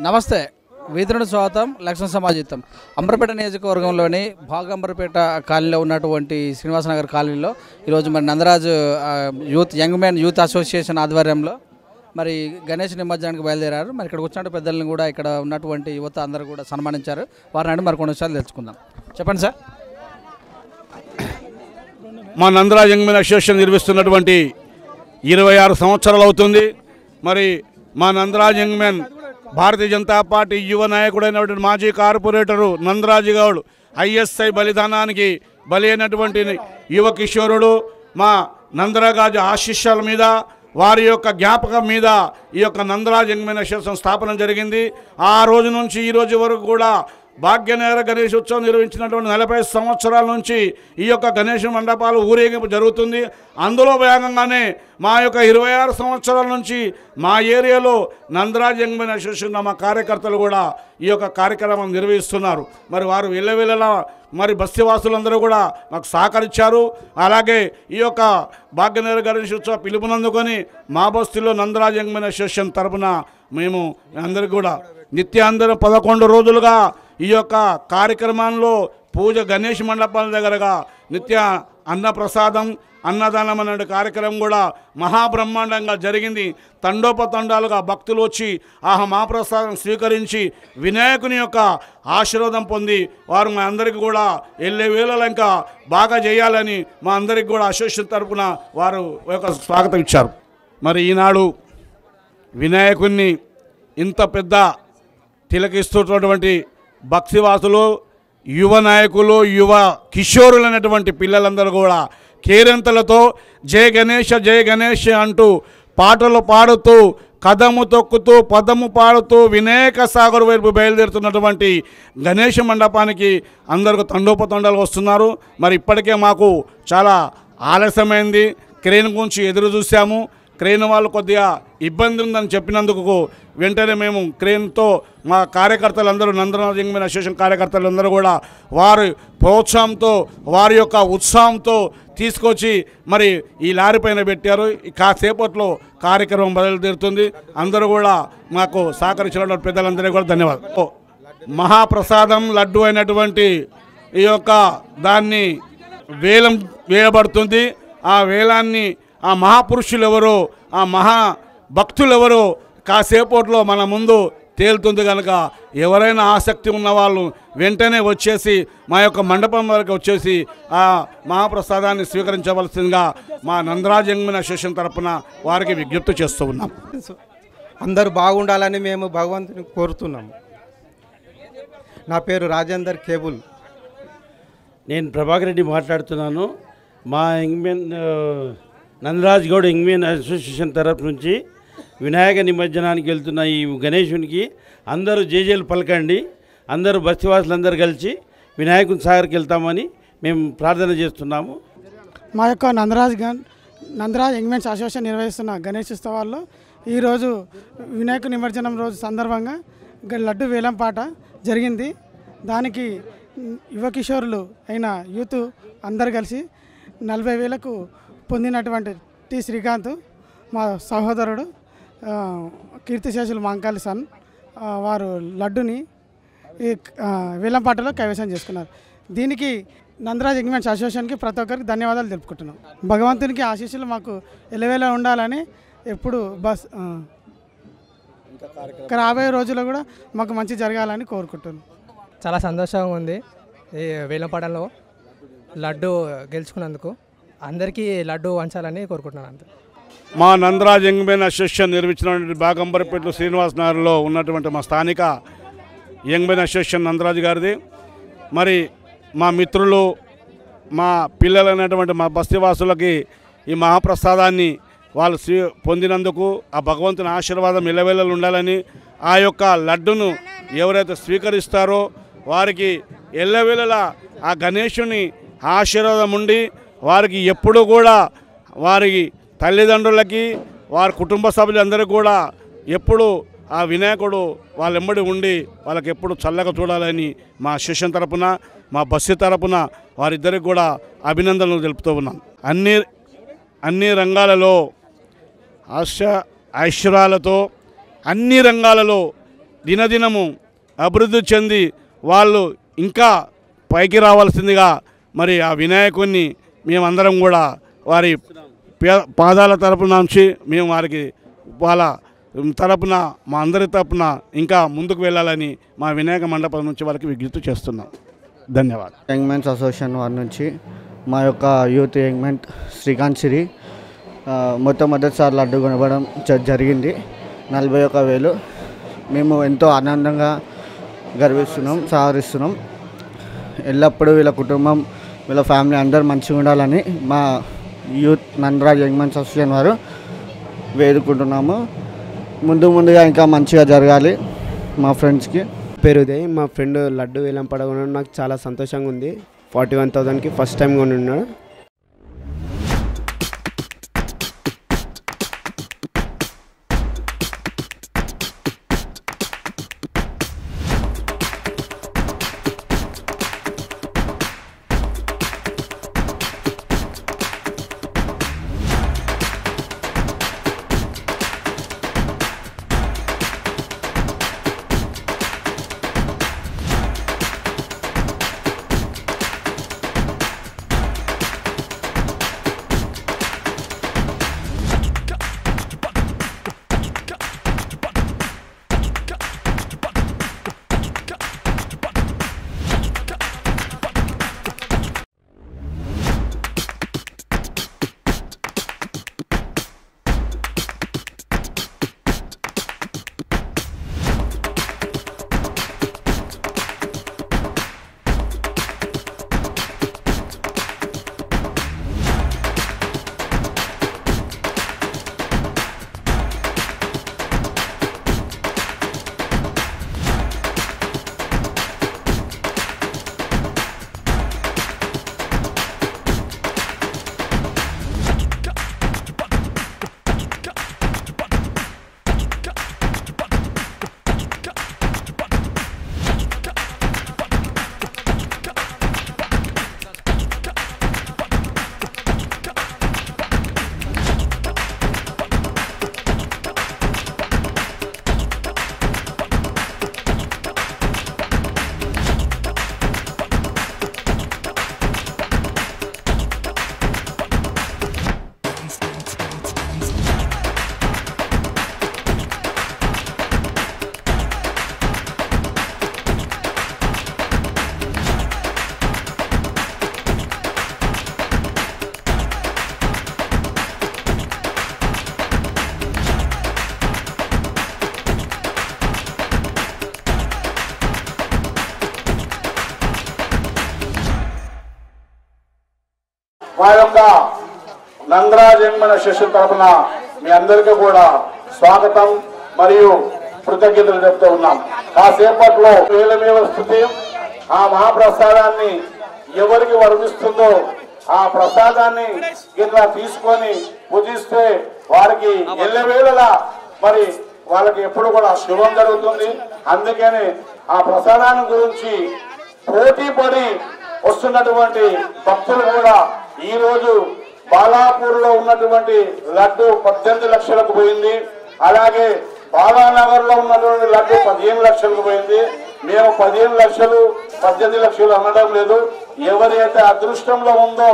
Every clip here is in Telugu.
నమస్తే వీధులను స్వాగతం లక్ష్మణ సమాజితం అంబర్పేట నియోజకవర్గంలోని భాగంబర్పేట కాలనీలో ఉన్నటువంటి శ్రీనివాసనగర్ కాలనీలో ఈరోజు మరి Nandaraju young man youth association ఆధ్వర్యంలో మరి గణేష్ నిమజ్జనానికి బయలుదేరారు. మరి ఇక్కడ వచ్చినట్టు పెద్దలను కూడా ఇక్కడ ఉన్నటువంటి యువత అందరూ కూడా సన్మానించారు. వారిని మరి కొన్ని విషయాలు తెలుసుకుందాం. చెప్పండి సార్. మా నందరాజ్ యంగ్ మ్యాన్ అసోసియేషన్ నిర్వహిస్తున్నటువంటి 26 సంవత్సరాలు అవుతుంది. మరి మా నందరాజ్ young man Bharatiya Janata party యువ నాయకుడైనటువంటి మాజీ కార్పొరేటరు నందరాజు గౌడ్ ఐఎస్ఐ బలిదానానికి బలి అయినటువంటి యువ కిషోరుడు మా నందరాజు ఆశీస్సుల మీద వారి యొక్క జ్ఞాపకం మీద ఈ యొక్క నందరాజ్ యంగ్ మ్యాన్ అసోసియేషన్ స్థాపన జరిగింది. ఆ రోజు నుంచి ఈ రోజు వరకు కూడా భాగ్యనగర గణేష్ ఉత్సవం నిర్వహించినటువంటి 40 సంవత్సరాల నుంచి ఈ యొక్క గణేష్ మండపాలు ఊరేగింపు జరుగుతుంది. అందులో భాగంగానే మా యొక్క 26 సంవత్సరాల నుంచి మా ఏరియాలో నందరాజ్ యంగ్ మ్యాన్ అసోసియేషన్ మా కార్యకర్తలు కూడా ఈ యొక్క కార్యక్రమం నిర్వహిస్తున్నారు. మరి వారు వెళ్ళవేళలా మరి బస్తీవాసులందరూ కూడా మాకు సహకరించారు. అలాగే ఈ యొక్క భాగ్యనగర గణేష్ ఉత్సవం పిలుపునందుకొని మా బస్తీలో నందరాజ్ యంగ్ మ్యాన్ అసోసియేషన్ తరఫున మేము అందరికీ కూడా నిత్యాందరం 11 రోజులుగా ఈ యొక్క కార్యక్రమంలో పూజ గణేష్ మండపాల దగ్గరగా నిత్య అన్నప్రసాదం అన్నదానం అనే కార్యక్రమం కూడా మహాబ్రహ్మాండంగా జరిగింది. తండోపతండాలుగా భక్తులు వచ్చి ఆ మహాప్రసాదం స్వీకరించి వినాయకుని యొక్క ఆశీర్వాదం పొంది వారు మా అందరికీ కూడా వెళ్ళే వేళలో ఇంకా బాగా చేయాలని మా అందరికీ కూడా అసోసియేషన్ తరఫున వారు ఒక స్వాగతం ఇచ్చారు. మరి ఈనాడు వినాయకుడిని ఇంత పెద్ద తిలకిస్తున్నటువంటి భక్తివాసులు యువ నాయకులు యువ కిషోరులైనటువంటి పిల్లలందరూ కూడా కేరింతలతో జయ గణేష్ అంటూ పాటలు పాడుతూ కదము తొక్కుతూ పదము పాడుతూ వినాయక సాగర్ వైపు బయలుదేరుతున్నటువంటి గణేష మండపానికి అందరికీ తండోపతండాలు వస్తున్నారు. మరి ఇప్పటికే మాకు చాలా ఆలస్యమైంది. క్రేన్ గురించి ఎదురు చూసాము. క్రేన్ వాళ్ళు కొద్దిగా ఇబ్బంది ఉందని చెప్పినందుకు వెంటనే మేము క్రేన్తో మా కార్యకర్తలందరూ నందరాజ్ యంగ్ మ్యాన్ అసోసియేషన్ కార్యకర్తలందరూ కూడా వారి ప్రోత్సాహంతో వారి యొక్క ఉత్సాహంతో తీసుకొచ్చి మరి ఈ లారీ పైన పెట్టారు. కాసేపట్లో కార్యక్రమం బయలుదేరుతుంది. అందరూ కూడా మాకు సహకరించినటువంటి పెద్దలందరికీ కూడా ధన్యవాదాలు. మహాప్రసాదం లడ్డు అయినటువంటి ఈ యొక్క దాన్ని వేలం వేయబడుతుంది. ఆ వేలాన్ని ఆ మహాపురుషులు ఎవరో ఆ మహా భక్తులు ఎవరో కాసేపట్లో మన ముందు తేలుతుంది. కనుక ఎవరైనా ఆసక్తి ఉన్న వాళ్ళు వెంటనే వచ్చేసి మా యొక్క మండపం వరకు వచ్చేసి ఆ మహాప్రసాదాన్ని స్వీకరించవలసిందిగా మా నందరాజ్ యంగ్ మ్యాన్ అసోసియేషన్ తరఫున వారికి విజ్ఞప్తి చేస్తూ ఉన్నాం. అందరూ బాగుండాలని మేము భగవంతుని కోరుతున్నాము. నా పేరు రాజేందర్ కేబుల్. నేను ప్రభాకర్ రెడ్డి మాట్లాడుతున్నాను. మా young man Nandaraj Goud young man association తరఫు నుంచి వినాయక నిమజ్జనానికి వెళ్తున్న ఈ గణేశునికి అందరూ జేజేలు పలకండి. అందరూ బస్తీవాసులందరూ కలిసి వినాయకుని సాగర్కి వెళ్తామని మేము ప్రార్థన చేస్తున్నాము. మా యొక్క నందరాజ్ యంగ్ మ్యాన్స్ అసోసియేషన్ నిర్వహిస్తున్న గణేష్ ఉత్సవాల్లో ఈరోజు వినాయక నిమజ్జనం రోజు సందర్భంగా లడ్డు వేలం పాట జరిగింది. దానికి యువ కిషోరులు అయిన యూత్ అందరు కలిసి 40,000కు పొందినటువంటి టి శ్రీకాంత్ మా సహోదరుడు కీర్తిశేషులు మంకాలి సన్ వారు లడ్డుని ఈ వేలంపాటలో కైవసం చేసుకున్నారు. దీనికి నందరాజ్ యంగ్ మ్యాన్స్ అసోసియేషన్కి ప్రతి ఒక్కరికి ధన్యవాదాలు తెలుపుకుంటున్నాం. భగవంతునికి ఆశీస్సులు మాకు ఎలవేలా ఉండాలని ఎప్పుడు రాబోయే రోజుల్లో కూడా మాకు మంచి జరగాలని కోరుకుంటున్నాం. చాలా సంతోషంగా ఉంది ఈ వేలంపాటలో లడ్డు గెలుచుకున్నందుకు. అందరికీ లడ్డు వంచాలని కోరుకుంటున్నాను. అంతే. మా నందరాజ్ యంగ్ మ్యాన్ అసోసియేషన్ నిర్మించినటువంటి భాగంబర్పేట శ్రీనివాస్ నగర్లో ఉన్నటువంటి మా స్థానిక యంగ్ మ్యాన్ అసోసియేషన్ నందరాజు గారిది. మరి మా మిత్రులు మా పిల్లలైనటువంటి మా బస్తీవాసులకి ఈ మహాప్రసాదాన్ని వాళ్ళు పొందినందుకు ఆ భగవంతుని ఆశీర్వాదం ఇళ్ళవేళలు ఉండాలని ఆ యొక్క లడ్డును ఎవరైతే స్వీకరిస్తారో వారికి ఎల్లవేళలా ఆ గణేశుని ఆశీర్వాదం ఉండి వారికి ఎప్పుడు కూడా వారి తల్లిదండ్రులకి వారి కుటుంబ సభ్యులందరికీ కూడా ఎప్పుడు ఆ వినాయకుడు వాళ్ళెంబడి ఉండి వాళ్ళకి ఎప్పుడు చల్లగా చూడాలని మా అసోసియేషన్ తరపున మా బస్సు తరపున వారిద్దరికి కూడా అభినందనలు తెలుపుతూ ఉన్నాం. అన్ని రంగాలలో ఐశ్వర్యాలతో అన్ని రంగాలలో దినదినము అభివృద్ధి చెంది వాళ్ళు ఇంకా పైకి రావాల్సిందిగా మరి ఆ వినాయకుడిని మేమందరం కూడా వారి పాదాల తరపున నుంచి మేము వారికి వాళ్ళ తరపున మా అందరి తరపున ఇంకా ముందుకు వెళ్ళాలని మా వినాయక మండపం నుంచి వారికి విజ్ఞప్తి చేస్తున్నాం. ధన్యవాదాలు. యంగ్మెన్స్ అసోసియేషన్ వారి నుంచి మా యొక్క యూత్ యంగ్మెన్ శ్రీకాంత్ సిరి మొట్టమొదటిసారి లడ్డు కొనబడడం జరిగింది. 41,000. మేము ఎంతో ఆనందంగా గర్విస్తున్నాం, సహకరిస్తున్నాం. ఎల్లప్పుడూ వీళ్ళ కుటుంబం, వీళ్ళ ఫ్యామిలీ అందరూ మంచిగా ఉండాలని మా యూత్ నందరాజ్ యంగ్మెన్స్ అసోసియేషన్ వారు వేడుకుంటున్నాము. ముందుగా ఇంకా మంచిగా జరగాలి. మా ఫ్రెండ్స్కి పేరు ఉదయ్. మా ఫ్రెండ్ లడ్డు వేలం పడగొనడం నాకు చాలా సంతోషంగా ఉంది. 41,000కి ఫస్ట్ టైం కొనున్నాడు. మా యొక్క నందరాజ్ యంగ్మెన్ అసోసియేషన్ తరఫున మీ అందరికీ కూడా స్వాగతం మరియు కృతజ్ఞతలు చెప్తూ ఉన్నాం. కాసేపట్లో వేలమేవ స్థుతి ఆ మహాప్రసాదాన్ని ఎవరికి వర్ణిస్తుందో ఆ ప్రసాదాన్ని ఇట్లా తీసుకొని పూజిస్తే వారికి ఎల్లవేళలా మరి వాళ్ళకి ఎప్పుడు కూడా శుభం జరుగుతుంది. అందుకని ఆ ప్రసాదాన్ని గురించి పోటీ పడి వస్తున్నటువంటి భక్తులు కూడా ఈ రోజు బాలాపూర్ లో ఉన్నటువంటి లడ్డు 18 లక్షలకు పోయింది. అలాగే బాలానగర్ లో ఉన్నటువంటి లడ్డు 15 లక్షలకు పోయింది. మేము 15 లక్షలు 18 లక్షలు అనడం లేదు. ఎవరైతే అదృష్టంలో ఉందో,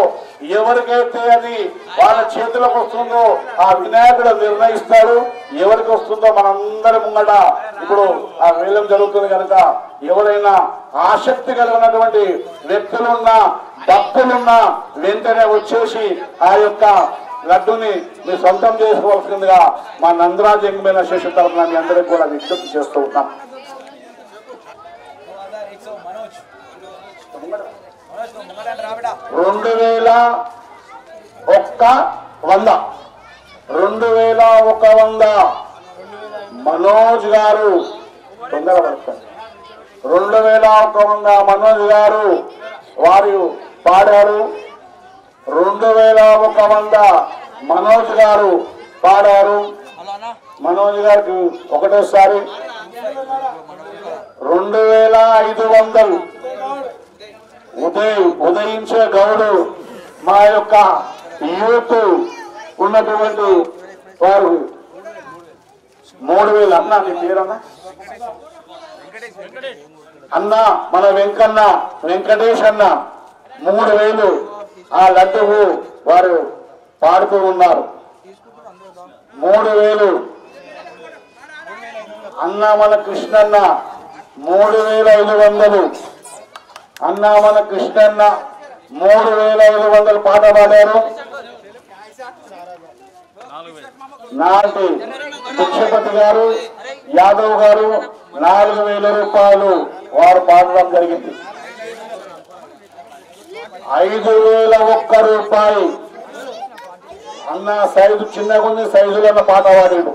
ఎవరికైతే అది వాళ్ళ చేతులకు వస్తుందో ఆ వినాయకుడు నిర్ణయిస్తాడు. ఎవరికి వస్తుందో మనందరి ముంగట ఇప్పుడు ఆ వేలం జరుగుతుంది కనుక ఎవరైనా ఆసక్తి కలిగినటువంటి వ్యక్తులున్నా, భక్తులున్నా వెంటనే వచ్చేసి ఆ యొక్క లడ్డుని మీరు సొంతం చేసుకోవాల్సిందిగా మా నందరాజ్ యంగ్మెన్ అసోసియేషన్ తరఫున మీ అందరికీ కూడా విజ్ఞప్తి చేస్తూ ఉన్నాం. 2100 మనోజ్ గారు తొందర పడతారు. 2100 మనోజ్ గారు వారు పాడారు. 2100 మనోజ్ గారు పాడారు. మనోజ్ గారికి ఒకటోసారి 2500 ఉదయించే గౌడు మా యొక్క యూత్ ఉన్నటువంటి వారు 3000 అన్నా నీ పేరన్నా అన్న మన వెంకన్న వెంకటేష్ అన్న 3000 ఆ లడ్డుకు వారు పాడుతూ ఉన్నారు. 3000 అన్న మన కృష్ణన్న 3500 అన్న మన కృష్ణన్న 3500 పాట పాడారు. నాటి భిక్షపతి గారు యాదవ్ గారు 4000 రూపాయలు వారు పాడడం జరిగింది. 5001 రూపాయి అన్న సైజు చిన్నగా ఉంది, సైజులన్న పాట పాడాడు.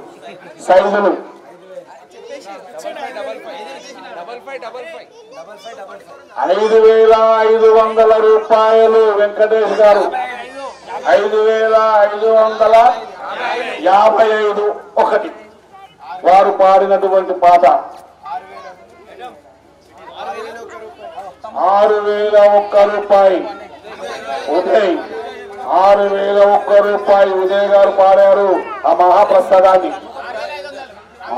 సైజులు 5500 రూపాయలు వెంకటేష్ గారు 5555 ఒకటి వారు పాడినటువంటి పాట. 6001 రూపాయి ఉదయ్ 6001 రూపాయి ఉదయ్ గారు పాడారు ఆ మహాప్రసాదాన్ని.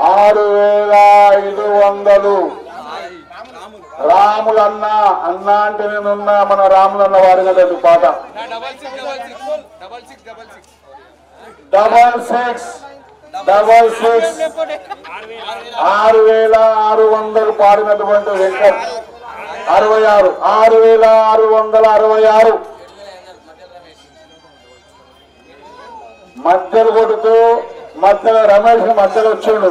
6500 రాములన్న అన్న అంటే నేనున్నా మన రాములన్న వాడినటువంటి పాట. 6666 పాడినటువంటి వెంకట్ 66 మధ్యలో కొడుతూ మధ్యలో రమేష్ మధ్యలో వచ్చాడు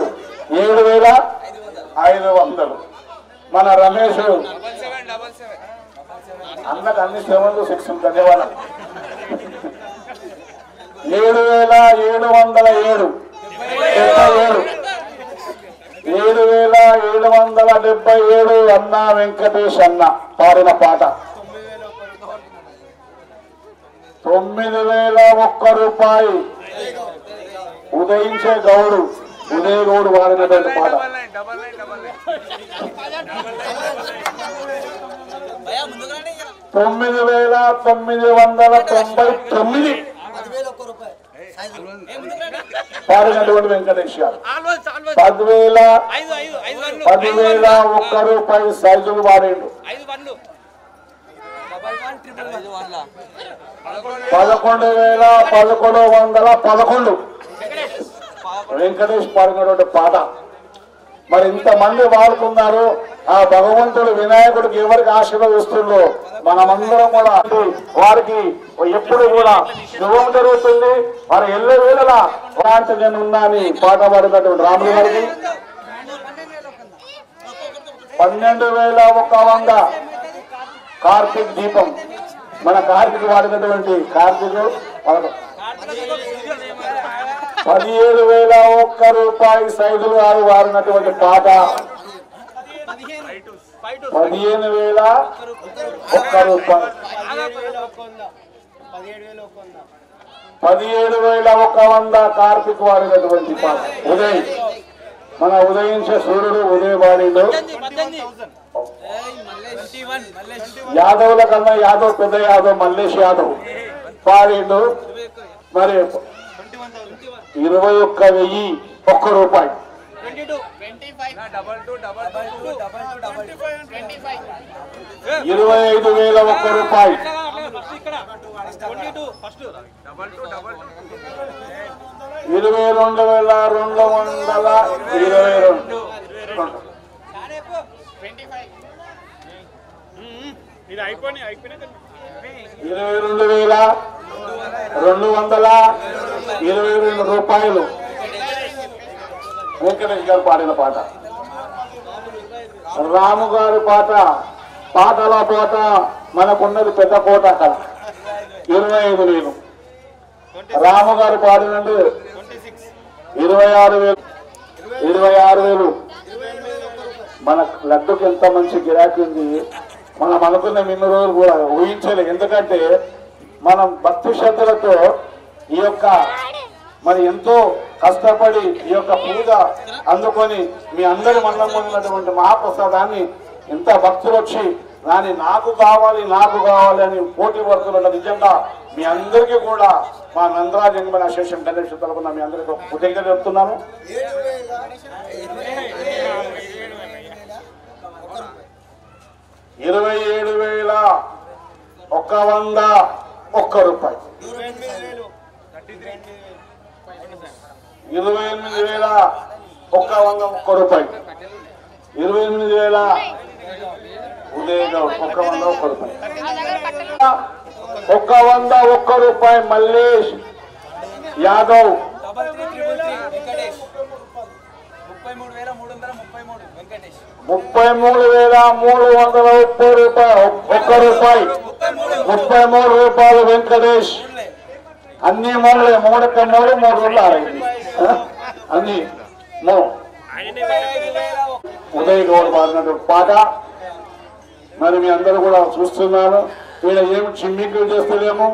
7500 మన రమేష్ అన్నకు అన్ని 7 ధన్యవాదాలు. 7777 7777 అన్న వెంకటేష్ అన్న పాడిన పాట. 9001 రూపాయి ఉదయించే గౌడు ఉదయ్ గౌడు వాడినటువంటి పాట. 9999 పాడినటువంటి వెంకటేష్ గారు 10,001 రూపాయి సైజులు వాడిండు. 11,1111 వెంకటేష్ పాడినటువంటి పాట. మరి ఇంతమంది వాడుతున్నారు. ఆ భగవంతుడు వినాయకుడికి ఎవరికి ఆశీర్వదిస్తుందో మనమందరం కూడా వారికి ఎప్పుడు కూడా శుభం జరుగుతుంది. మరి ఎల్లవేళలా అలాంటి నేను ఉన్నా అని పాట పాడినటువంటి రాములు గారికి 12,100 కార్తీక్ దీపం మన కార్తీక్ వాడినటువంటి కార్తీక్ 17,001 రూపాయి సైజులు గారు వాడినటువంటి పాట. 15,001 రూపాయలు 17,100 కార్తీక్ వాడినటువంటి పాట. ఉదయ్ మన ఉదయించే సూర్యుడు ఉదయ్ వాడిండు. యాదవ్ల కన్నా యాదవ్ పెద్ద యాదవ్ మల్లేష్ యాదవ్ పాడిండు. మరి 21,001 రూపాయి 25,001 రూపాయి 22,222 22,222 రూపాయలు వెంకటేష్ గారు పాడిన పాట. రాము గారి పాట పాటల పాట మనకున్నది పెద్ద కోట అక్కడ 25,000. రాము గారు పాడినందు 26,000 మన లడ్డుకి ఎంత మంచి గిరాకీ ఉంది. మనం అనుకున్న ఇన్ని రోజులు కూడా ఊహించలేదు. ఎందుకంటే మనం భక్తి శ్రద్ధలతో ఈ యొక్క మరి ఎంతో కష్టపడి ఈ యొక్క పూజ అందుకొని మీ అందరి మనలో ఉన్నటువంటి మహాప్రసాదాన్ని ఎంత భక్తులు వచ్చి దాన్ని నాకు కావాలి అని పోటీ పడుతున్న నిజంగా మీ అందరికీ కూడా మా నందరాజ్ యంగ్మెన్ అసోసియేషన్ గణేష్ తరపున మీ అందరికీ కృతజ్ఞతలు చెప్తున్నాను. 27,101 రూపాయి, 28,101 రూపాయి, 28,000 ఉదయగౌడ్ 101 రూపాయి, 101 రూపాయి మల్లేష్ యాదవ్, 33,330 రూపాయలు 1 రూపాయి, 33 రూపాయలు వెంకటేష్. అన్ని మూలే 3 అన్ని ఉదయ్ గౌడ్ పాడినటువంటి పాట మరి మీ అందరూ కూడా చూస్తున్నారు. వీళ్ళ ఏమి చిమ్మికులు చేస్తలేము,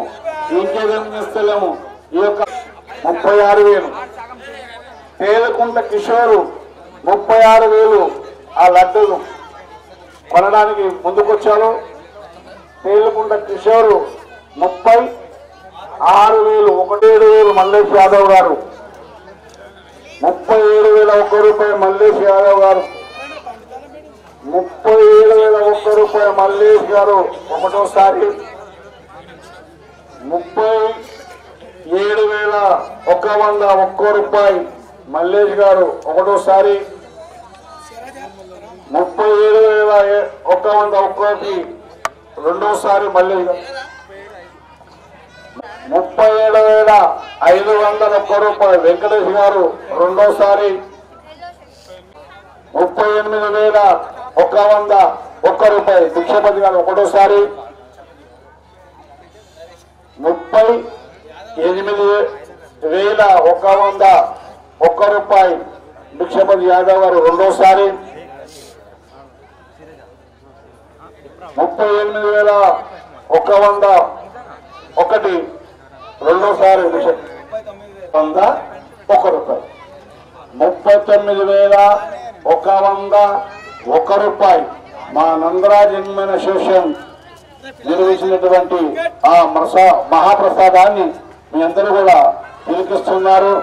ఇంకేదేమి చేస్తలేము. ఈ యొక్క 36,000 తేలకుంట కిషోరు 36,000 ఆ లడ్డూలు కొనడానికి ముందుకొచ్చారు. తేలకుంట కిషోరు 36,000, 17,000 మల్లేష్ యాదవ్ గారు, 37,001 రూపాయి మల్లేష్ యాదవ్ గారు, 37,001 రూపాయి మల్లేష్ గారు ఒకటోసారి, 37,101 రూపాయి మల్లేష్ గారు ఒకటోసారి, 37,101 రెండోసారి మల్లేష్ గారు, 37,501 రూపాయలు వెంకటేష్ గారు రెండోసారి, 38,101 రూపాయలు భిక్షపతి గారు ఒకటోసారి, 38,101 రూపాయి భిక్షపతి యాదవ్ గారు రెండోసారి, 38,101 రెండోసారి 101 రూపాయి, 39,101 రూపాయి మా నందరాజ్ యంగ్మెన్ అసోసియేషన్ నిర్వహించినటువంటి ఆ మహాప్రసాదాన్ని మీ అందరూ కూడా తిలకిస్తున్నారు.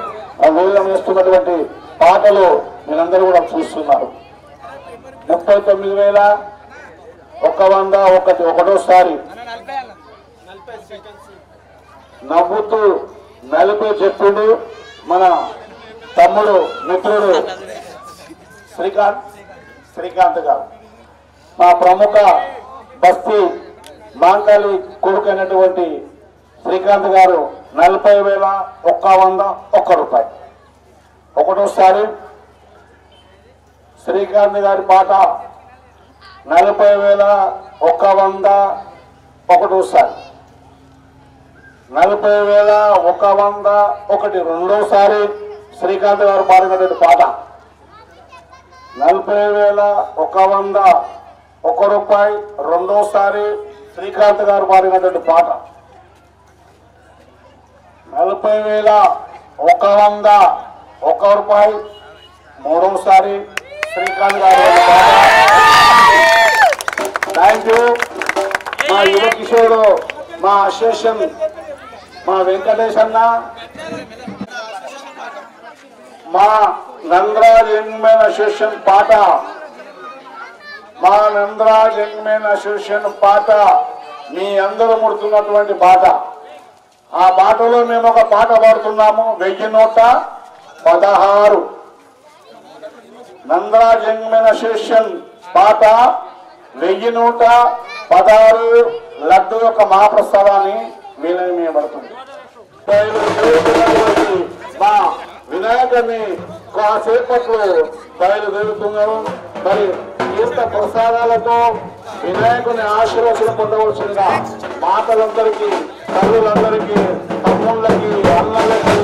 ఆ వేలం వేస్తున్నటువంటి పాటలు మీరందరూ కూడా చూస్తున్నారు. 39,101 ఒకటోసారి నవ్వుతూ నలిపే చెప్పుడు మన తమ్ముడు మిత్రుడు శ్రీకాంత్ గారు, మా ప్రముఖ బస్తీ మాంకాలి కొడుకైనటువంటి శ్రీకాంత్ గారు 40,101 రూపాయి ఒకటోసారి. శ్రీకాంత్ గారి పాట 40,101 ఒకటోసారి, 40,101 రెండోసారి శ్రీకాంత్ గారు పాడినటువంటి పాట, 40,101 రూపాయి రెండోసారి శ్రీకాంత్ గారు పాడినటువంటి పాట, 40,101 రూపాయి మూడోసారి శ్రీకాంత్ గారు పాట. థ్యాంక్ యూ మా యువ కిషోరు, మా అసోసియేషన్, మా వెంకటేష్ అన్న, మా నందరాజ్ యంగ్మెన్ అసోసియేషన్ పాట, మా నందరాజ్ యంగ్మెన్ అసోసియేషన్ పాట మీ అందరూ ముడుతున్నటువంటి పాట. ఆ పాటలో మేము ఒక పాట పాడుతున్నాము. 1,116 నందరాజ్ యంగ్మెన్ అసోసియేషన్ పాట 1,116 లడ్డు యొక్క మహాప్రసాదాన్ని వీళ్ళని మేము పడుతుంది. మా వినాయకుడిని కాసేపట్లో బయలుదేరుతున్నారు. మరి తీర్థ ప్రసాదాలతో వినాయకుని ఆశీర్వచనం పొందవలసిందిగా మాతలందరికీ, తల్లులందరికీ, తమ్ముళ్ళకి, అన్నలకి,